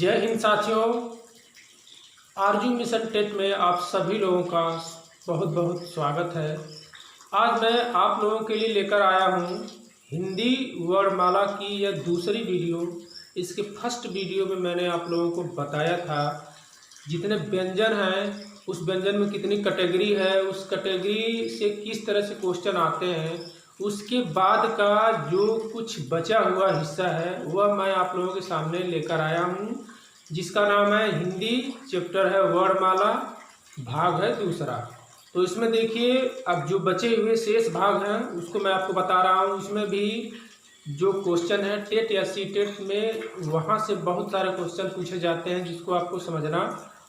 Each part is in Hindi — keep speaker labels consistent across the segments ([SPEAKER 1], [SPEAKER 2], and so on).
[SPEAKER 1] जय हिंद साथियों, आरजू मिशन टेट में आप सभी लोगों का बहुत बहुत स्वागत है। आज मैं आप लोगों के लिए लेकर आया हूँ हिंदी वर्णमाला की यह दूसरी वीडियो। इसके फर्स्ट वीडियो में मैंने आप लोगों को बताया था जितने व्यंजन हैं उस व्यंजन में कितनी कैटेगरी है, उस कैटेगरी से किस तरह से क्वेश्चन आते हैं। उसके बाद का जो कुछ बचा हुआ हिस्सा है वह मैं आप लोगों के सामने लेकर आया हूँ, जिसका नाम है हिंदी, चैप्टर है वर्णमाला, भाग है दूसरा। तो इसमें देखिए, अब जो बचे हुए शेष भाग हैं उसको मैं आपको बता रहा हूँ। इसमें भी जो क्वेश्चन है टेट या सी टेट में, वहाँ से बहुत सारे क्वेश्चन पूछे जाते हैं जिसको आपको समझना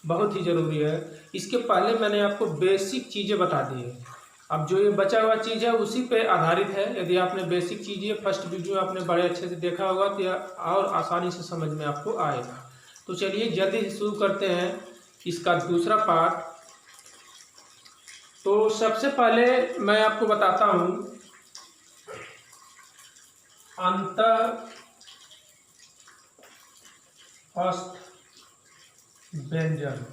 [SPEAKER 1] बहुत ही ज़रूरी है। इसके पहले मैंने आपको बेसिक चीज़ें बता दी है। अब जो ये बचा हुआ चीज़ है उसी पे आधारित है। यदि आपने बेसिक चीज़ें फर्स्ट वीडियो आपने बड़े अच्छे से देखा होगा तो यह और आसानी से समझ में आपको आएगा। तो चलिए जल्दी से शुरू करते हैं इसका दूसरा पार्ट। तो सबसे पहले मैं आपको बताता हूँ अंतःस्थ व्यंजन।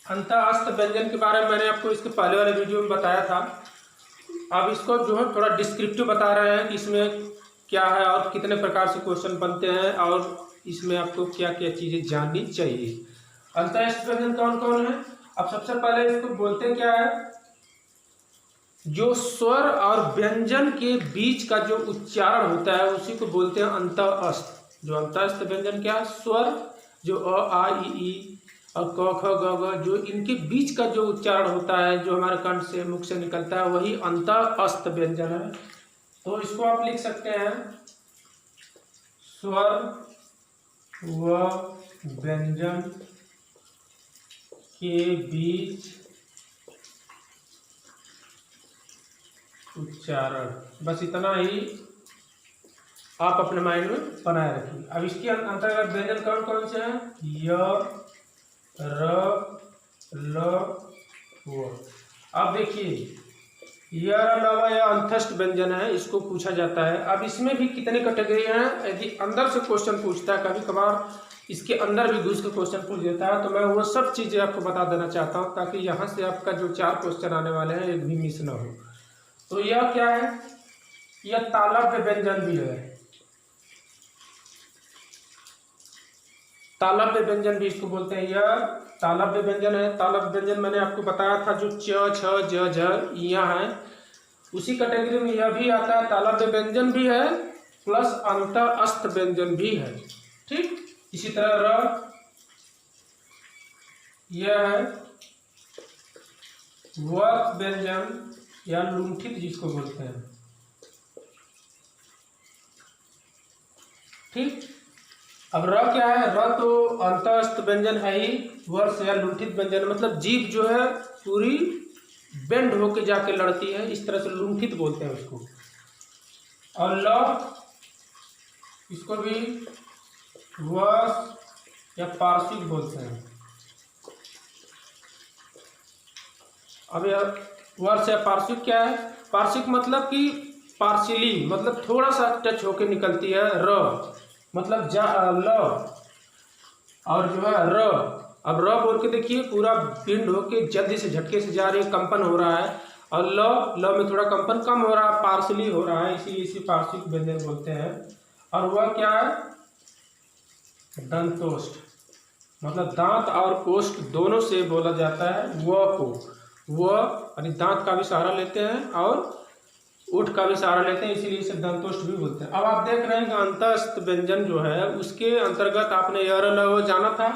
[SPEAKER 1] अंतःस्थ व्यंजन के बारे में मैंने आपको इसके पहले वाले वीडियो में बताया था। अब इसको जो है थोड़ा डिस्क्रिप्टिव बता रहे हैं कि इसमें क्या है और कितने प्रकार से क्वेश्चन बनते हैं और इसमें आपको क्या क्या चीज़ें जाननी चाहिए। अंतःस्थ व्यंजन कौन कौन है? अब सबसे पहले इसको बोलते क्या है, जो स्वर और व्यंजन के बीच का जो उच्चारण होता है उसी को बोलते हैं अंतःस्थ। जो अंतःस्थ व्यंजन क्या है, स्वर जो अ आ ई और क ख ग घ, जो इनके बीच का जो उच्चारण होता है, जो हमारे कंठ से मुख से निकलता है, वही अंतःस्थ व्यंजन है। तो इसको आप लिख सकते हैं स्वर व व्यंजन के बीच उच्चारण। बस इतना ही आप अपने माइंड में बनाए रखिए। अब इसके अंतर्गत व्यंजन कौन कौन से हैं? य, र, ल, व। अब देखिए, य, र, ल, व यह अंतःस्थ व्यंजन है, इसको पूछा जाता है। अब इसमें भी कितनी कैटेगरी हैं? यदि अंदर से क्वेश्चन पूछता है, कभी कभार इसके अंदर भी घुस के क्वेश्चन पूछ देता है, तो मैं वो सब चीज़ें आपको बता देना चाहता हूँ ताकि यहाँ से आपका जो 4 क्वेश्चन आने वाले हैं एक भी मिस ना हो। तो यह क्या है? यह तालव्य व्यंजन भी है। तालव्य व्यंजन भी इसको बोलते हैं। यह तालव्य व्यंजन है। तालव्य व्यंजन मैंने आपको बताया था जो च, छ, ज, झ यहाँ है, उसी कैटेगरी में यह भी आता है। तालव्य व्यंजन भी है प्लस अंतःस्थ व्यंजन भी है। ठीक, इसी तरह र, यह है वर्त व्यंजन या लुंठित जिसको बोलते हैं। ठीक, अब र क्या है? र तो अंतःस्थ व्यंजन है ही। वर्ष या लुंठित व्यंजन मतलब जीभ जो है पूरी बेंड होके जाके लड़ती है, इस तरह से लुंठित बोलते हैं उसको। और ल, इसको भी वर्ष या पार्श्विक बोलते हैं। अब यह वर्ष या पार्श्विक क्या है? पार्श्विक मतलब कि पार्शियली, मतलब थोड़ा सा टच होके निकलती है। र मतलब ल और जो है र। अब र बोल के देखिए, पूरा पिंड होके जल्दी से झटके से जा रही है, कंपन हो रहा है। और ल में थोड़ा कंपन कम हो रहा है, पार्शियली हो रहा है, इसीलिए इसे पार्श्विक व्यंजन बोलते हैं। और वह क्या है? दंतोष्ठ, मतलब दांत और ओष्ठ दोनों से बोला जाता है व को। वह यानी दांत का भी सहारा लेते हैं और ओठ का भी सहारा लेते हैं, इसीलिए इसे दंतोष्ठ भी बोलते हैं। अब आप देख रहे हैं कि अंतःस्थ व्यंजन जो है उसके अंतर्गत आपने य, र, ल, व जाना था,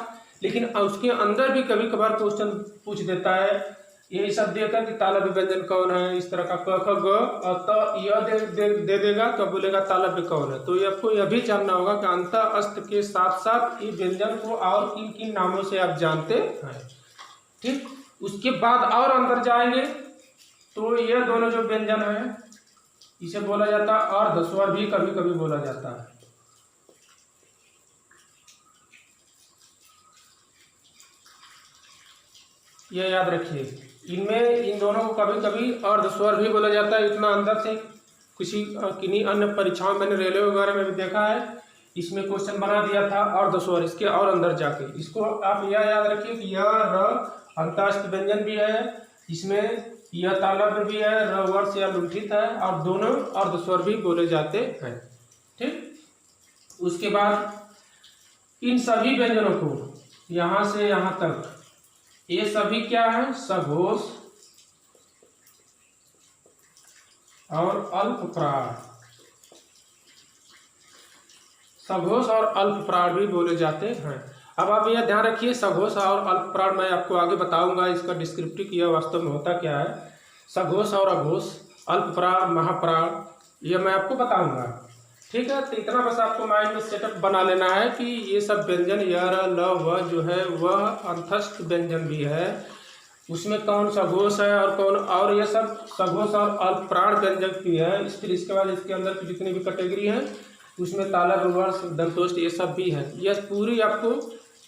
[SPEAKER 1] लेकिन उसके अंदर भी कभी कभार क्वेश्चन पूछ देता है। यही सब देकर कि तालव्य व्यंजन कौन है, इस तरह का क, ख, ग और त यह दे देगा तो बोलेगा तालव्य कौन है। तो आपको यह भी जानना होगा कि अंतःस्थ के साथ साथ ये व्यंजन को और किन किन नामों से आप जानते हैं। ठीक, उसके बाद और अंदर जाएंगे तो यह दोनों जो व्यंजन है इसे बोला जाता है अर्धस्वर भी कभी कभी बोला जाता है। यह याद रखिए, इनमें इन दोनों को कभी कभी अर्धस्वर भी बोला जाता है। इतना अंदर से किन्हीं अन्य परीक्षाओं में मैंने रेलवे वगैरह में भी देखा है इसमें क्वेश्चन बना दिया था अर्धस्वर, इसके और अंदर जाके इसको आप यह याद रखिए कि यह र अंतस्थ व्यंजन भी है, इसमें यह तालव्य भी है, र वर्ष या लुंठित है, और दोनों अर्धस्वर भी बोले जाते हैं। ठीक, उसके बाद इन सभी व्यंजनों को यहाँ से यहाँ तक ये सभी क्या है, सघोष और अल्पप्राण, सघोष और अल्पप्राण भी बोले जाते हैं। अब आप यह ध्यान रखिए, सघोष और अल्पप्राण मैं आपको आगे बताऊंगा इसका डिस्क्रिप्टिव यह वास्तव में होता क्या है। सघोष और अघोष, अल्पप्राण, महाप्राण, यह मैं आपको बताऊंगा। ठीक है, तो इतना बस आपको माइंड में सेटअप बना लेना है कि ये सब व्यंजन य, र, ल, व जो है वह अंतस्थ व्यंजन भी है, उसमें कौन सघोष है और कौन, और ये सब सघोष और अल्पप्राण व्यंजन भी है। फिर इसके बाद इसके अंदर की जितनी भी कैटेगरी है उसमें तालव्य, वर्ष, दंतोष्ठ ये सब भी है। यह पूरी आपको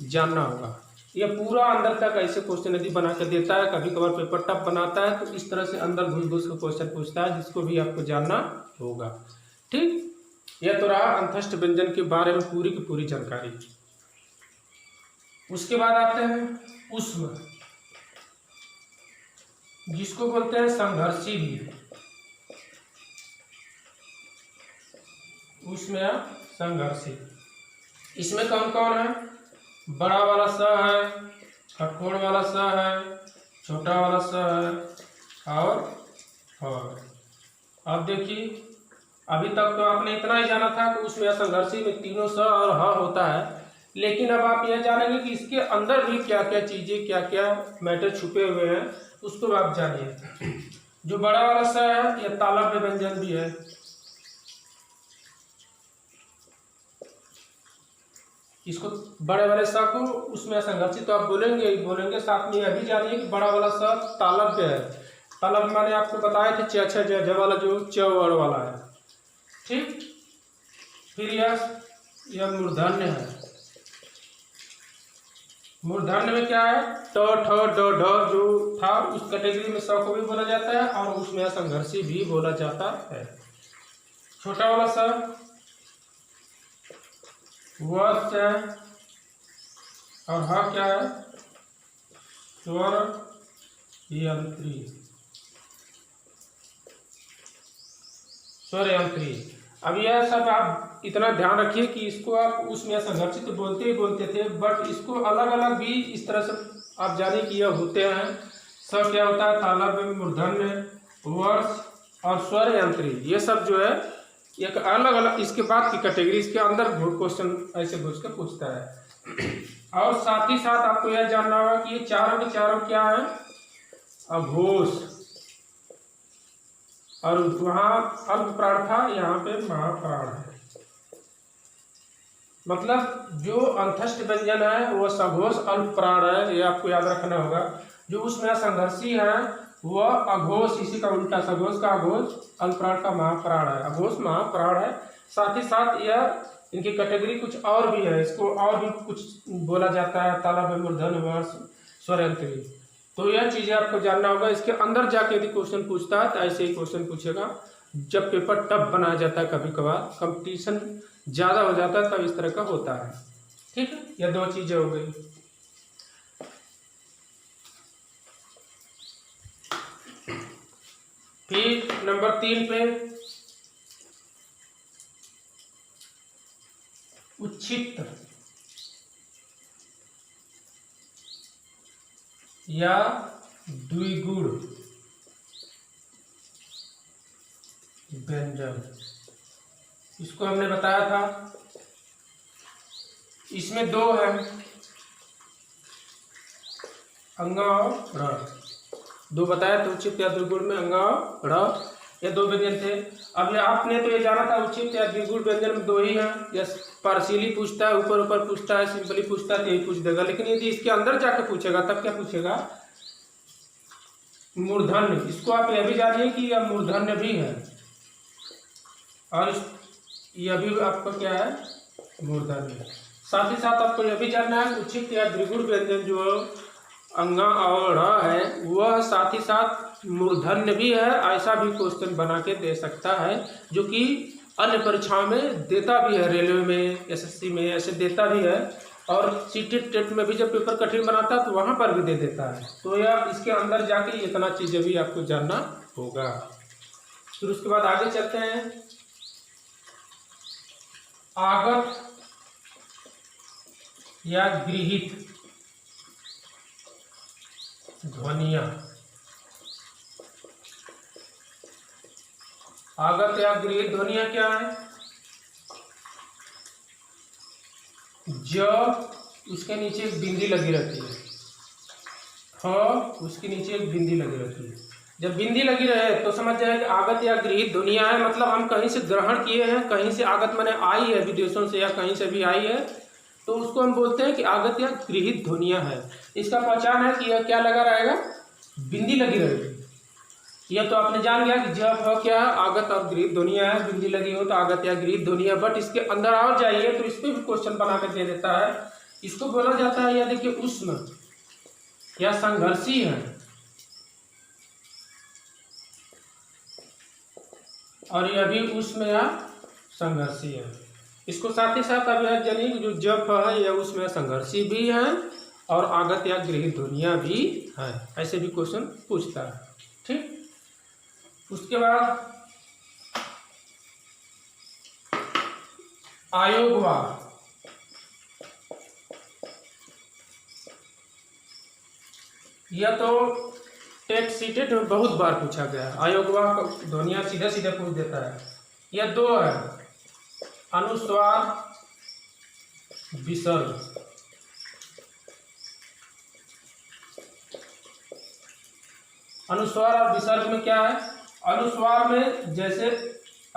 [SPEAKER 1] जानना होगा। यह पूरा अंदर तक ऐसे क्वेश्चन यदि बना के देता है, कभी कभार पेपर टफ बनाता है तो इस तरह से अंदर घुस घुस के क्वेश्चन पूछता है, जिसको भी आपको जानना होगा। ठीक, यह तो रहा अंतस्थ व्यंजन के बारे में पूरी की पूरी जानकारी। उसके बाद आते हैं ऊष्म, जिसको बोलते हैं संघर्षी भी, ऊष्म या संघर्षी। इसमें कौन कौन है, बड़ा वाला स है, खटखोड़ वाला स है, छोटा वाला स है और अब देखिए, अभी तक तो आपने इतना ही जाना था कि उसमें संघर्षी में तीनों स और ह होता है, लेकिन अब आप यह जानेंगे कि इसके अंदर भी क्या क्या चीजें, क्या क्या मैटर छुपे हुए हैं, उसको आप जानिए। जो बड़ा वाला स है यह तालव्य व्यंजन भी है। इसको बड़े वाले स को उसमें संघर्षी तो आप बोलेंगे, साथ में यह भी जानिए कि बड़ा वाला स तालव्य है। तालव्य मैंने आपको बताया था च छ ज वाला, जो च वर्ड वाला है। ठीक, फिर यह मूर्धन्य है। मूर्धन्य में क्या है, ट ठ ड ढ जो था उस कैटेगरी में स को भी बोला जाता है और उसमें संघर्षी भी बोला जाता है। छोटा वाला स वर्ष है और हा क्या है, स्वर यंत्री, स्वर यंत्री। अब यह सब आप इतना ध्यान रखिए कि इसको आप उसमें संघर्षित तो बोलते ही बोलते थे, बट इसको अलग अलग भी इस तरह से आप जानिए कि यह होते हैं। स क्या होता है, तालव्य, मूर्धन्य, वर्ष और स्वर यंत्री, ये सब जो है एक अलग अलग इसके बाद की कैटेगरी, इसके अंदर क्वेश्चन ऐसे घुस के पूछता है। और साथ ही साथ आपको यह जानना होगा कि ये चारों के चारों क्या है, अघोष, और वहाँ अल्पप्राण था, यहाँ पे महाप्राण है। मतलब जो अंतस्थ व्यंजन है वह सघोष अल्पप्राण है, ये आपको याद रखना होगा। जो उसमें संघर्षी है वह अघोष, इसी का उल्टा, सघोष का अघोष, अल्पप्राण का महाप्राण है, अघोष महाप्राण है। साथ ही साथ यह इनकी कैटेगरी कुछ और भी है, इसको और भी कुछ बोला जाता है, तालव्य, मूर्धन्य, वर्ष, स्वर यंत्री। तो यह चीजें आपको जानना होगा। इसके अंदर जाके यदि क्वेश्चन पूछता है तो ऐसे ही क्वेश्चन पूछेगा। जब पेपर टफ बनाया जाता है, कभी कभार कंपटीशन ज्यादा हो जाता है, तब इस तरह का होता है। ठीक है, यह दो चीजें हो गई। फिर नंबर 3 पे उच्छिष्ट या द्विगुण व्यंजन, इसको हमने बताया था। इसमें दो है, अंगा और र, दो बताया तो उच्छिष्ट या द्विगुण में अंगा और र, ये दो व्यंजन थे। अब आपने तो ये जाना था उच्छिष्ट या द्विगुण व्यंजन में दो ही है। यस, पार्शियली पूछता है, ऊपर ऊपर पूछता है, सिंपली पूछता है तो यही पूछ देगा। लेकिन यदि इसके अंदर जाकर पूछेगा तब क्या पूछेगा, मूर्धन्य। इसको आप यह भी जानिए कि यह मूर्धन्य भी है, और यह भी आपका क्या है, मूर्धन्य। साथ ही साथ आपको यह भी जानना है उच्छिष्ट या द्विगुण व्यंजन जो अंगा और र है वह साथ ही साथ मूर्धन्य भी है। ऐसा भी क्वेश्चन बना के दे सकता है, जो कि अन्य परीक्षाओं में देता भी है, रेलवे में, एसएससी में ऐसे देता भी है, और सीटी टेट में भी जब पेपर कठिन बनाता है तो वहाँ पर भी दे देता है। तो यह इसके अंदर जाके इतना चीज़ें भी आपको जानना होगा। फिर उसके बाद आगे चलते हैं। आगत या गृहीत ध्वनियां। आगत या गृहीत ध्वनियां क्या है? जब उसके नीचे एक बिंदी लगी रहती है, उसके नीचे एक बिंदी लगी रहती है, जब बिंदी लगी रहे तो समझ जाए कि आगत या गृहीत ध्वनियां है। मतलब हम कहीं से ग्रहण किए हैं, कहीं से आगत माने आई है, विदेशों से या कहीं से भी आई है, तो उसको हम बोलते हैं कि आगत या गृहीत ध्वनियां है। इसका पहचान है कि यह क्या लगा रहेगा, बिंदी लगी रहेगी। यह तो आपने जान गया कि जब क्या है, आगत और गृहीत ध्वनियां है, बिंदी लगी हो तो आगत या गृहीत ध्वनियां। बट इसके अंदर और जाइए तो इस पर भी क्वेश्चन बना कर दे देता है। इसको बोला जाता है, या देखिए, उष्ण या संघर्षी है, और यह भी उष्ण या संघर्षी है। इसको साथ ही साथ अब यह जानिए जो जप है यह उष्ण या संघर्षी भी है और आगत या गृहीत ध्वनियां भी है। ऐसे भी क्वेश्चन पूछता है। ठीक, उसके बाद आयोगवाह। यह तो टेट सीटेट में बहुत बार पूछा गया है। आयोगवाह ध्वनियां सीधे सीधे पूछ देता है। यह दो है, अनुस्वार विसर्ग। अनुस्वार और विसर्ग में क्या है? अनुस्वार में जैसे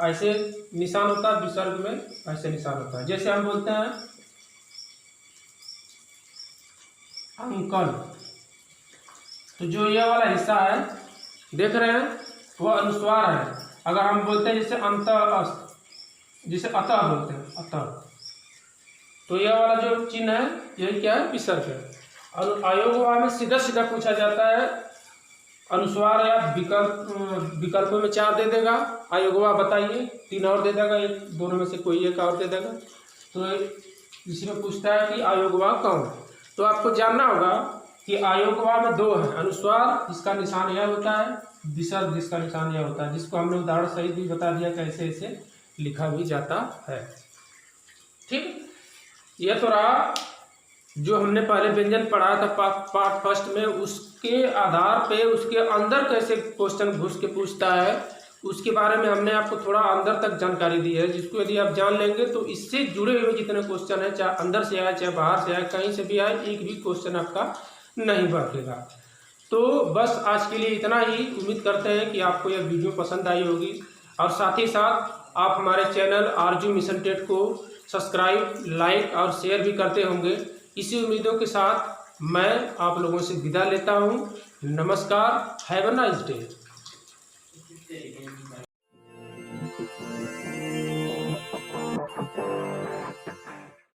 [SPEAKER 1] ऐसे निशान होता है, विसर्ग में ऐसे निशान होता है। जैसे हम बोलते हैं अंकन, तो जो ये वाला हिस्सा है देख रहे हैं वह अनुस्वार है। अगर हम बोलते हैं जैसे अंत, जिसे अतः बोलते हैं, अतः, तो यह वाला जो चिन्ह है यही क्या है, विसर्ग है। और आयोगवाह में सीधा सीधा पूछा जाता है, अनुस्वार या विकल्पों में 4 दे देगा, आयोगवाह बताइए 3 और दे देगा, दोनों में से कोई एक और दे देगा। तो इसमें पूछता है कि आयोगवाह कौन। तो आपको जानना होगा कि आयोगवाह में 2 है, अनुस्वार जिसका निशान यह होता है, विसर्ग जिसका निशान यह होता है, जिसको हमने उदाहरण सहित भी बता दिया कैसे इसे लिखा भी जाता है। ठीक, यह तो रहा जो हमने पहले व्यंजन पढ़ा था पार्ट फर्स्ट में, उसके आधार पे उसके अंदर कैसे क्वेश्चन घुस के पूछता है उसके बारे में हमने आपको थोड़ा अंदर तक जानकारी दी है, जिसको यदि आप जान लेंगे तो इससे जुड़े हुए जितने क्वेश्चन है, चाहे अंदर से आए चाहे बाहर से आए, कहीं से भी आए, एक भी क्वेश्चन आपका नहीं बचेगा। तो बस आज के लिए इतना ही। उम्मीद करते हैं कि आपको यह वीडियो पसंद आई होगी, और साथ ही साथ आप हमारे चैनल आरजू मिशन टेट को सब्सक्राइब, लाइक और शेयर भी करते होंगे। इसी उम्मीदों के साथ मैं आप लोगों से विदा लेता हूं। नमस्कार, हैव अ नाइस डे।